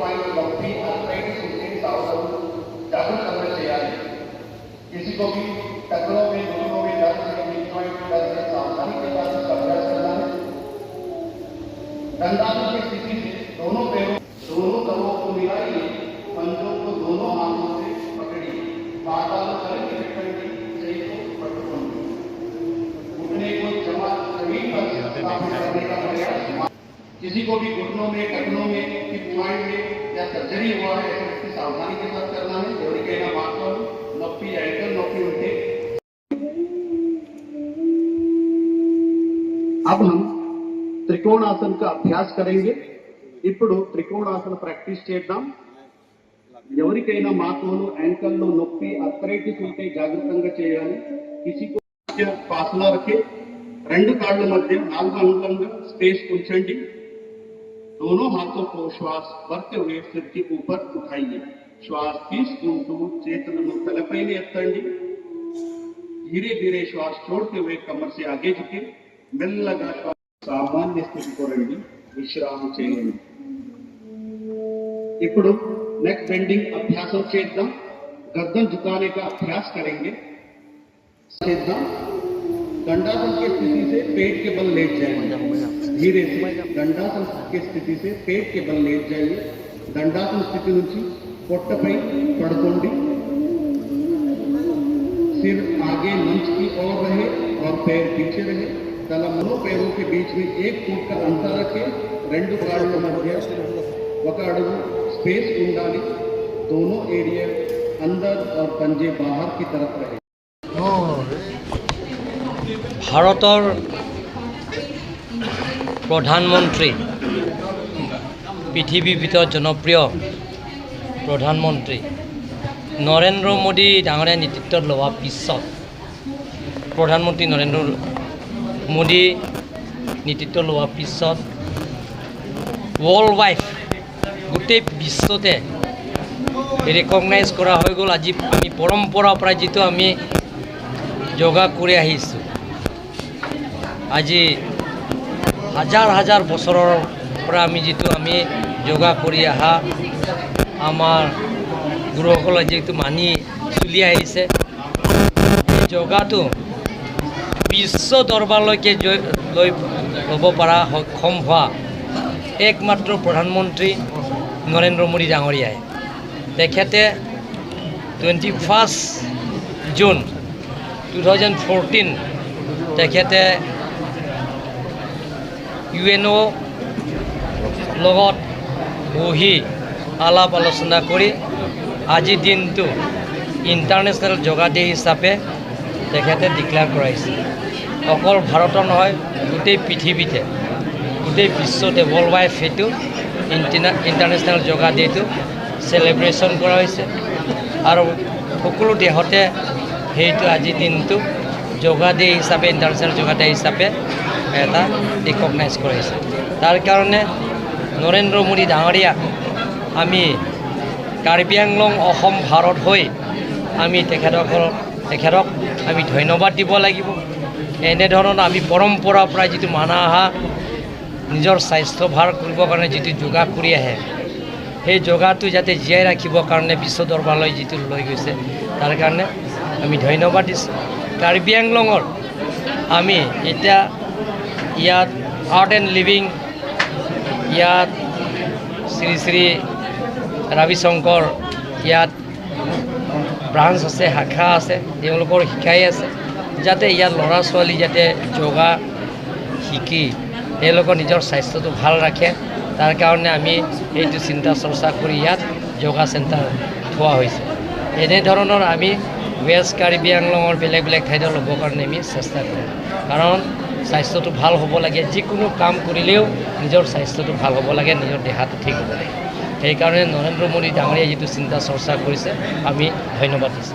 Joint lumpy arthritis उसके जागरूक करना चाहिए। किसी को भी टखनों में घुटनों में दर्द या हिप ज्वाइंट में दर्द है सावधानी के साथ इसका अभ्यास करना है। दंडासन की स्थिति से दोनों पैरों दोनों कमरों को मिलाइए, पंजों को दोनों हाथों से पकड़िए, पातालों करेंगे शरीर को पकड़िए, घुटने को जमा जमीन पर स्थापित करने का प्रयास। किसी को भी घुटनों में टखनों में हिप ज्वाइंट में या सर्जरी हुआ है ऐसे व्यक्ति सावधानी के साथ करना है। ఎవరికైనా మాత్రం నొప్పి యాంకల్ नौकरी उनके। अब हम त्रिकोणासन का अभ्यास करेंगे। ఇప్పుడు త్రికోణాసన ప్రాక్టీస్ చేద్దాం। ఎవరికైనా మాత్రలు యాంకల్ లో నొప్పి ఆర్థరైటిస్ ఉంటే జాగృతంగా చేయాలి। किसी को फासला रखे, రెండు కాళ్ళ మధ్య 4 అంగుళంగా స్పేస్ ఉంచండి। दोनों हाथों को श्वास भरते हुए सिर के ऊपर उठाइए। श्वास తీసుకుంటూ చేతులను తలపైన ఎత్తండి। धीरे धीरे श्वास छोड़ते हुए कमर से आगे झुके, మెల్లగా श्वास सामान्य स्थिति को రండి, విశ్రామం చేయండి। ఇప్పుడు नेक बेंडिंग अभ्यास చేద్దాం। गर्दन झुकाने का अभ्यास करेंगे। दंडासन की स्थिति से पेट के बल लेट जाएंगे। धीरे से दंडासन की स्थिति से पेट के बल लेट जाइए। दंडासन स्थिति నుంచి పొట్టపై పడుకోండి। सिर आगे मंच की ओर रहे और पैर पीछे रहे। दोनों पैरों के बीच में 1 फुट का अंतर रखें। రెండు కాళ్ళ మధ్య 1 అడుగు स्पेस ఉండాలి। दोनों एरिया अंदर और पंजे बाहर की तरफ रहे। ভাৰতৰ প্ৰধানমন্ত্ৰী, পৃথিৱীৰ ভিতৰত জনপ্ৰিয় প্ৰধানমন্ত্ৰী নৰেন্দ্ৰ মোদী ডাঙৰীয়া নেতৃত্বত লোৱা পিছত, প্ৰধানমন্ত্ৰী নৰেন্দ্ৰ মোদী নেতৃত্ব লোৱাৰ পিছত ৱৰ্ল্ড ৱাইড গোটেই বিশ্বতে ৰেকগনাইজ কৰা হৈ গ'ল। আজি আমি পৰম্পৰাৰ পৰা যিটো আমি যোগা কৰি আহিছোঁ, আজি হাজাৰ হাজাৰ বছৰৰ পৰা আমি যিটো আমি যোগা কৰি অহা আমাৰ গুৰুসকলে যিটো মানি চলি আহিছে, যোগাটো বিশ্ব দৰবাৰলৈকে লৈ ল'ব পৰা সক্ষম হোৱা একমাত্ৰ প্ৰধানমন্ত্ৰী নৰেন্দ্ৰ মোদী ডাঙৰীয়াই। তেখেতে 21 জুন 2014 তেখেতে UN লগত বহি আলাপ আলোচনা কৰি আজিৰ দিনটো ইণ্টাৰনেশ্যনেল যোগা ডে হিচাপে তেখেতে ডিক্লেয়াৰ কৰাইছে। অকল ভাৰতৰ নহয়, গোটেই পৃথিৱীতে, গোটেই বিশ্বতে ৱৰ্ল্ড ৱাইড সেইটো ইণ্টাৰনেশ্যনেল যোগা ডেটো চেলিব্ৰেশ্যন কৰা হৈছে। আৰু সকলো দেশতে সেইটো আজিৰ দিনটো যোগা ডে হিচাপে, ইণ্টাৰনেশ্যনেল যোগা ডে হিচাপে এটা ৰিকগনাইজ কৰাইছে। তাৰ কাৰণে নৰেন্দ্ৰ মোদী ডাঙৰীয়াক আমি কাৰ্বি আংলং অসম ভাৰত হৈ আমি তেখেতক আমি ধন্যবাদ দিব লাগিব। এনেধৰণৰ আমি পৰম্পৰাৰ পৰা যিটো মানা অহা নিজৰ স্বাস্থ্য ভাল কৰিবৰ কাৰণে যিটো যোগা কৰি আহে, সেই যোগাটো যাতে জীয়াই ৰাখিবৰ কাৰণে বিশ্ব দৰবাৰলৈ যিটো লৈ গৈছে, তাৰ কাৰণে আমি ধন্যবাদ দিছোঁ। কাৰ্বি আংলঙৰ আমি এতিয়া ইয়াত আৰ্ট এণ্ড লিভিং, ইয়াত শ্ৰী শ্ৰী ৰবি শংকৰ ইয়াত ব্ৰাঞ্চ আছে, শাখা আছে, তেওঁলোকৰ শিকাই আছে যাতে ইয়াত ল'ৰা ছোৱালী যাতে যোগা শিকি তেওঁলোকৰ নিজৰ স্বাস্থ্যটো ভাল ৰাখে। তাৰ কাৰণে আমি এইটো চিন্তা চৰ্চা কৰি ইয়াত যোগা চেণ্টাৰ থোৱা হৈছে। এনেধৰণৰ আমি ৱেষ্ট কাৰ্বি আংলঙৰ বেলেগ বেলেগ ঠাইত ল'বৰ কাৰণে আমি চেষ্টা কৰোঁ। কাৰণ স্বাস্থ্যটো ভাল হ'ব লাগে, যিকোনো কাম কৰিলেও নিজৰ স্বাস্থ্যটো ভাল হ'ব লাগে, নিজৰ দেহাটো ঠিক হ'ব লাগে। সেইকাৰণে নৰেন্দ্ৰ মোদী ডাঙৰীয়াই যিটো চিন্তা চৰ্চা কৰিছে, আমি ধন্যবাদ দিছোঁ।